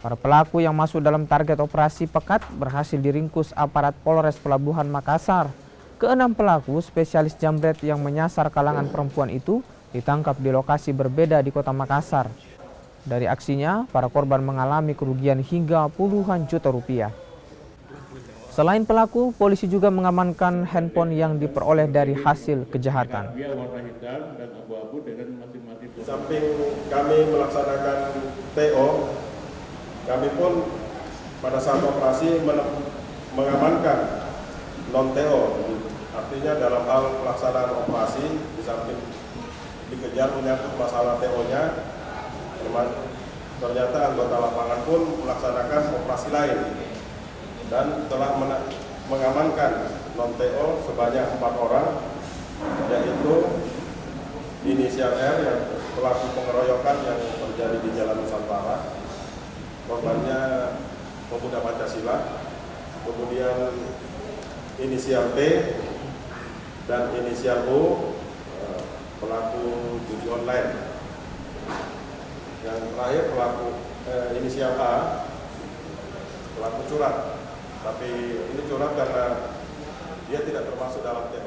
Para pelaku yang masuk dalam target operasi Pekat berhasil diringkus aparat Polres Pelabuhan Makassar. Keenam pelaku spesialis jambret yang menyasar kalangan perempuan itu ditangkap di lokasi berbeda di Kota Makassar. Dari aksinya, para korban mengalami kerugian hingga puluhan juta rupiah. Selain pelaku, polisi juga mengamankan handphone yang diperoleh dari hasil kejahatan. Di samping kami melaksanakan TO, kami pun pada saat operasi mengamankan non-TO. Artinya dalam hal pelaksanaan operasi, di samping dikejar menyangkut masalah TO-nya, ternyata anggota lapangan pun melaksanakan operasi lain dan telah mengamankan non-TO sebanyak 4 orang, yaitu inisial R yang pelaku pengeroyokan yang terjadi di Jalan Nusantara, korbannya pemuda Pancasila, kemudian inisial P dan inisial O, pelaku judi online. Yang terakhir pelaku inisial A, pelaku curhat. Tapi ini curhat karena dia tidak termasuk dalam TO.